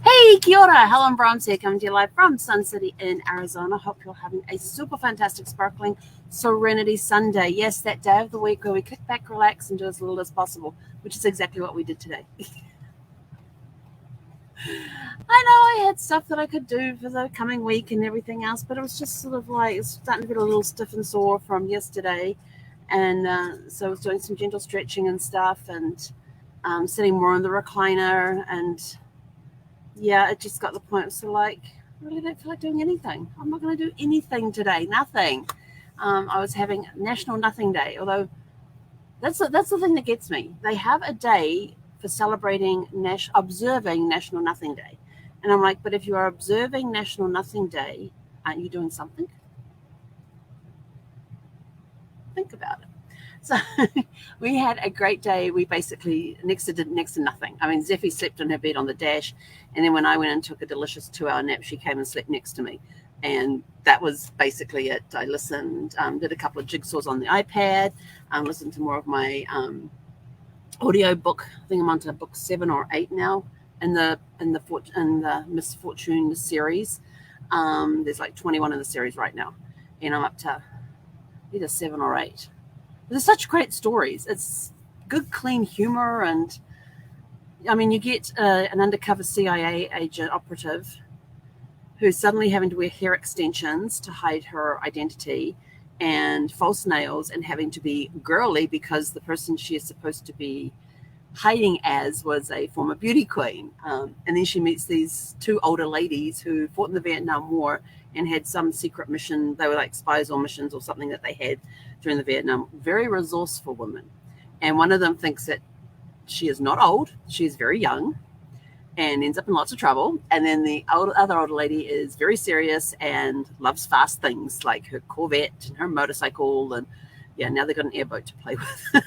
Hey, kia ora, Helen Brahms here, coming to you live from Sun City in Arizona. Hope you're having a super fantastic, sparkling Serenity Sunday. Yes, that day of the week where we kick back, relax, and do as little as possible, which is exactly what we did today. I know I had stuff that I could do for the coming week and everything else, but it was just sort of like it's starting to get a little stiff and sore from yesterday. And so I was doing some gentle stretching and stuff and sitting more on the recliner. And yeah, it just got to the point. So like, I really don't feel like doing anything. I'm not going to do anything today. Nothing. I was having National Nothing Day, although that's the thing that gets me. They have a day for celebrating observing National Nothing Day, and I'm like, but if you are observing National Nothing Day, aren't you doing something? Think about it. So we had a great day. We basically did next to nothing. I mean, Zeffie slept in her bed on the dash, and then when I went and took a delicious 2-hour nap, she came and slept next to me. And that was basically it. I listened, did a couple of jigsaws on the iPad, listened to more of my audio book. I think I'm on to book 7 or 8 now in the Miss Fortune series. There's like 21 in the series right now, and I'm up to either 7 or 8. There's such great stories. It's good, clean humor, and I mean, you get an undercover CIA agent operative who's suddenly having to wear hair extensions to hide her identity and false nails and having to be girly because the person she is supposed to be hiding as was a former beauty queen. And then she meets these 2 older ladies who fought in the Vietnam War and had some secret mission. They were like spies or missions or something that they had during the Vietnam. Very resourceful women. And one of them thinks that she is not old. She is very young and ends up in lots of trouble. And then the other older lady is very serious and loves fast things like her Corvette and her motorcycle. And yeah, now they've got an airboat to play with.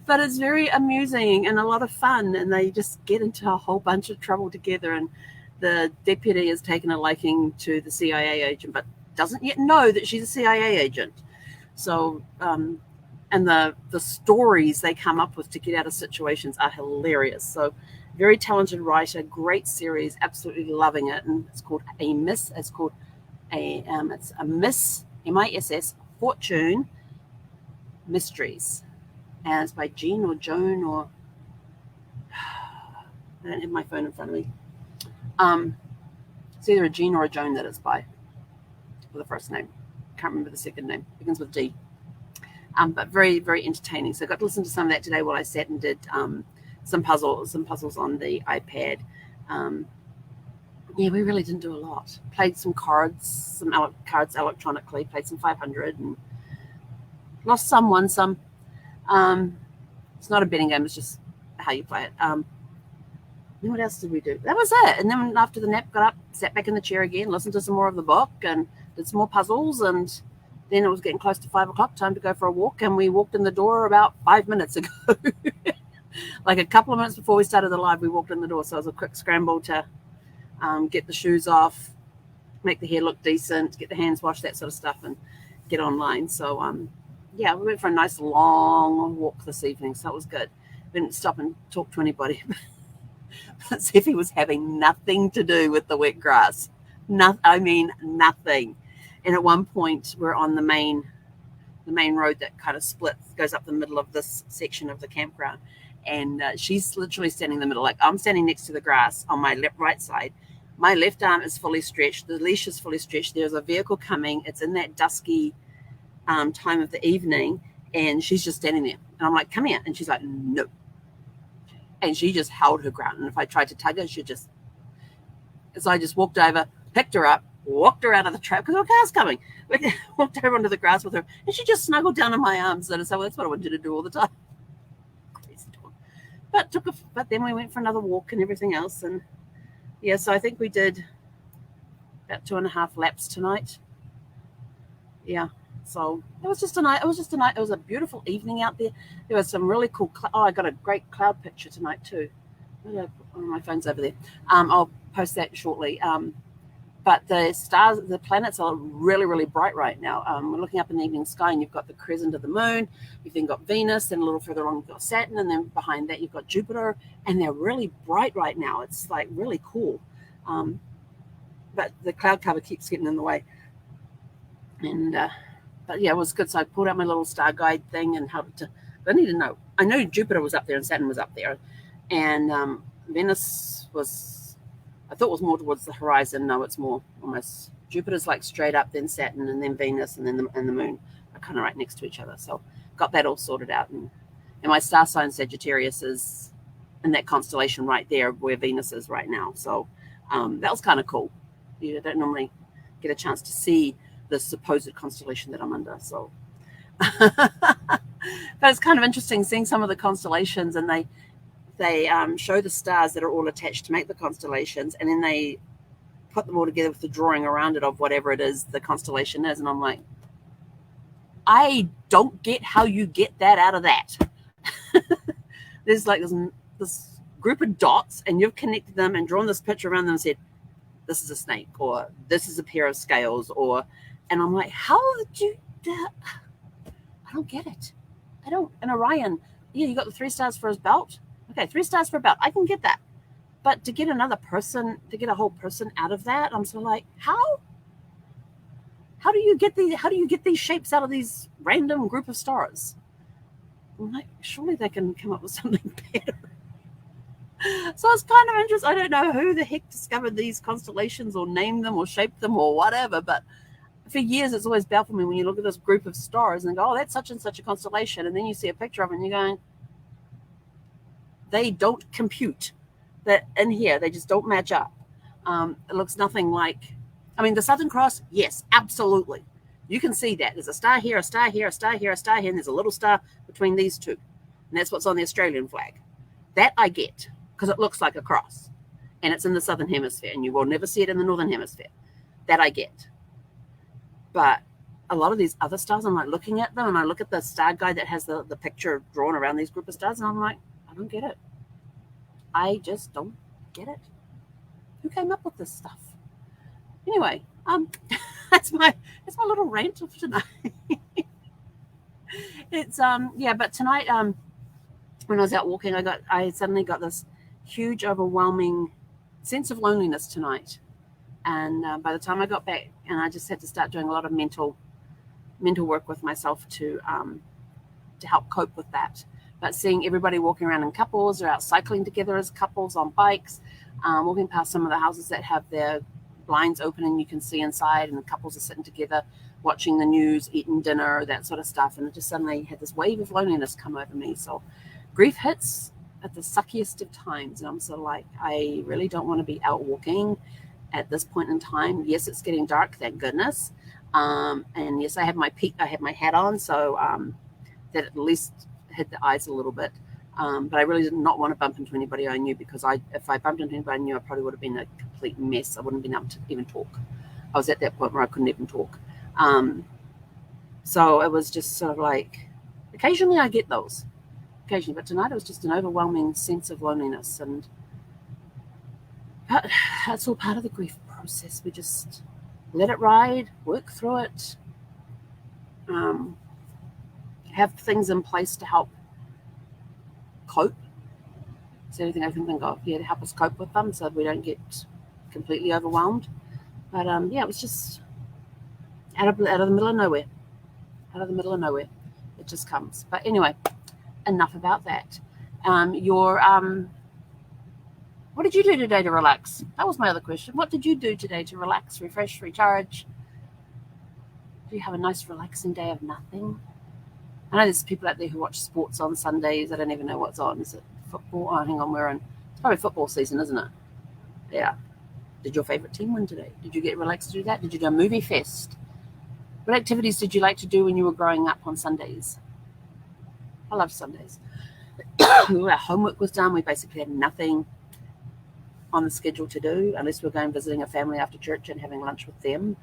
But it's very amusing and a lot of fun. And they just get into a whole bunch of trouble together. And the deputy has taken a liking to the CIA agent, but doesn't yet know that she's a CIA agent. So, and the stories they come up with to get out of situations are hilarious. So, very talented writer, great series, absolutely loving it. And it's called it's a Miss MISS Fortune Mysteries, and it's by Jean or Joan or I don't have my phone in front of me. It's either a Jean or a Joan that it's by, with the first name. Can't remember the second name. Begins with D. But very, very entertaining. So I got to listen to some of that today while I sat and did some puzzles on the iPad. Yeah, we really didn't do a lot. Played some cards, cards electronically. Played some 500 and lost some, won some. It's not a betting game. It's just how you play it. Then what else did we do? That was it. And then after the nap, got up, sat back in the chair again, listened to some more of the book, and did some more puzzles. And then it was getting close to 5 o'clock, time to go for a walk. And we walked in the door about 5 minutes ago. Like a couple of minutes before we started the live, we walked in the door. So it was a quick scramble to get the shoes off, make the hair look decent, get the hands washed, that sort of stuff, and get online. So, yeah, we went for a nice long walk this evening. So it was good. We didn't stop and talk to anybody. But Zeffie was having nothing to do with the wet grass. Nothing. And at one point, we're on the main road that kind of splits, goes up the middle of this section of the campground. And she's literally standing in the middle. Like I'm standing next to the grass on my right side. My left arm is fully stretched. The leash is fully stretched. There's a vehicle coming. It's in that dusky time of the evening. And she's just standing there. And I'm like, come here. And she's like, no. And she just held her ground. And if I tried to tug her, she'd just... So I just walked over, picked her up, walked her out of the trap because her car's coming. Walked over onto the grass with her. And she just snuggled down in my arms. And I said, well, that's what I want you to do all the time. Crazy dog. But then we went for another walk and everything else. And yeah, so I think we did about 2.5 laps tonight. Yeah. So it was just a night. It was a beautiful evening out there. There was some really cool. I got a great cloud picture tonight too. My phone's over there. I'll post that shortly. But the stars, the planets are really, really bright right now. We're looking up in the evening sky, and you've got the crescent of the moon. You've then got Venus, and a little further along you've got Saturn, and then behind that you've got Jupiter, and they're really bright right now. It's like really cool. But the cloud cover keeps getting in the way. And but yeah, it was good. So I pulled out my little star guide thing and held it to. I need to know. I know Jupiter was up there and Saturn was up there, and Venus was. I thought it was more towards the horizon. No, it's more almost Jupiter's like straight up, then Saturn, and then Venus, and then the moon are kind of right next to each other. So got that all sorted out. And my star sign Sagittarius is in that constellation right there where Venus is right now. So that was kind of cool. You don't normally get a chance to see the supposed constellation that I'm under. So, but it's kind of interesting seeing some of the constellations, and they show the stars that are all attached to make the constellations, and then they put them all together with the drawing around it of whatever it is the constellation is. And I'm like, I don't get how you get that out of that. There's like this group of dots, and you've connected them and drawn this picture around them and said, this is a snake, or this is a pair of scales, and I'm like, how did you do that? I don't get it. I don't. And Orion, yeah, you got the 3 stars for his belt. Okay, 3 stars for a belt. I can get that. But to get another person, to get a whole person out of that, I'm sort of like, how? How do you get these shapes out of these random group of stars? I'm like, surely they can come up with something better. So it's kind of interesting. I don't know who the heck discovered these constellations or named them or shaped them or whatever, but for years it's always baffled me when you look at this group of stars and go, oh, that's such and such a constellation, and then you see a picture of it and you're going, they don't compute. That in here, they just don't match up. It looks nothing like, I mean, the Southern Cross, yes, absolutely. You can see that. There's a star here, a star here, a star here, a star here, and there's a little star between these two. And that's what's on the Australian flag. That I get, because it looks like a cross. And it's in the Southern Hemisphere, and you will never see it in the Northern Hemisphere. That I get. But a lot of these other stars, I'm like looking at them, and I look at the star guide that has the picture drawn around these group of stars, and I'm like, I don't get it. I just don't get it. Who came up with this stuff? Anyway, that's my little rant of tonight. It's yeah, but tonight when I was out walking, I suddenly got this huge, overwhelming sense of loneliness tonight. And by the time I got back, and I just had to start doing a lot of mental work with myself to help cope with that. But seeing everybody walking around in couples or out cycling together as couples on bikes, walking past some of the houses that have their blinds open and you can see inside, and the couples are sitting together watching the news, eating dinner, that sort of stuff. And it just suddenly had this wave of loneliness come over me. So grief hits at the suckiest of times. And I'm sort of like, I really don't want to be out walking at this point in time. Yes, it's getting dark, thank goodness. And yes, I have my hat on, so that at least hit the eyes a little bit. But I really did not want to bump into anybody I knew, because if I bumped into anybody I knew, I probably would have been a complete mess. I wouldn't have been able to even talk. I was at that point where I couldn't even talk. So it was just sort of like, occasionally I get those. Occasionally, but tonight it was just an overwhelming sense of loneliness. And that's all part of the grief process. We just let it ride, work through it, have things in place to help cope. Is there anything I can think of here to help us cope with them so we don't get completely overwhelmed? But yeah, it was just out of the middle of nowhere. Out of the middle of nowhere. It just comes. But anyway, enough about that. What did you do today to relax? That was my other question. What did you do today to relax, refresh, recharge? Do you have a nice relaxing day of nothing? I know there's people out there who watch sports on Sundays. I don't even know what's on. Is it football? Oh, hang on, it's probably football season, isn't it? Yeah. Did your favorite team win today? Did you get relaxed to do that? Did you do a movie fest? What activities did you like to do when you were growing up on Sundays? I love Sundays. Our homework was done. We basically had nothing on the schedule to do unless we're going visiting a family after church and having lunch with them.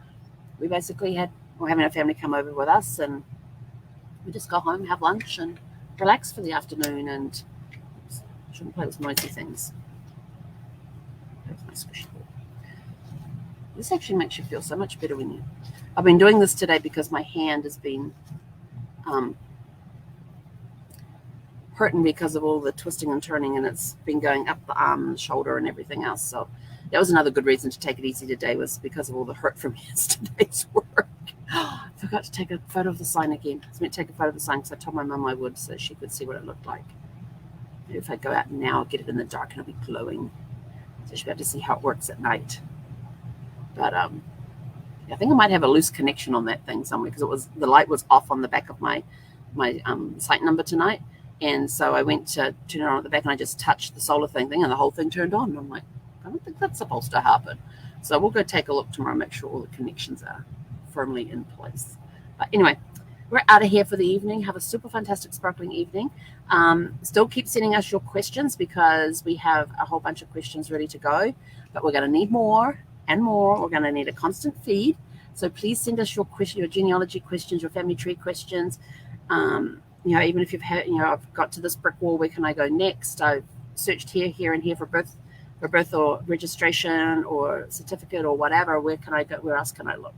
We basically we're having a family come over with us, and we just go home, have lunch, and relax for the afternoon. And shouldn't play with noisy things. That's my squishy ball. This actually makes you feel so much better when you... I've been doing this today because my hand has been hurting because of all the twisting and turning, and it's been going up the arm and shoulder and everything else. So that was another good reason to take it easy today, was because of all the hurt from yesterday's work. I forgot to take a photo of the sign again. I was meant to take a photo of the sign because I told my mum I would, so she could see what it looked like. Maybe if I go out now, I'll get it in the dark and it'll be glowing, so she'll be able to see how it works at night. But I think I might have a loose connection on that thing somewhere, because the light was off on the back of my site number tonight, and so I went to turn it on at the back, and I just touched the solar thing, and the whole thing turned on. And I'm like, I don't think that's supposed to happen. So we'll go take a look tomorrow, make sure all the connections are firmly in place. But anyway, we're out of here for the evening. Have a super fantastic sparkling evening. Still keep sending us your questions, because we have a whole bunch of questions ready to go, but we're going to need more and more. We're going to need a constant feed. So please send us your genealogy questions, your family tree questions. Even if you've had, I've got to this brick wall, where can I go next? I've searched here and here for birth or registration or certificate or whatever. Where can I go? Where else can I look?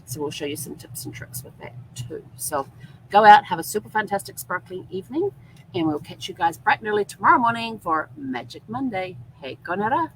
So we'll show you some tips and tricks with that too. So go out, have a super fantastic sparkling evening, and we'll catch you guys bright and early tomorrow morning for Magic Monday. Hei konara.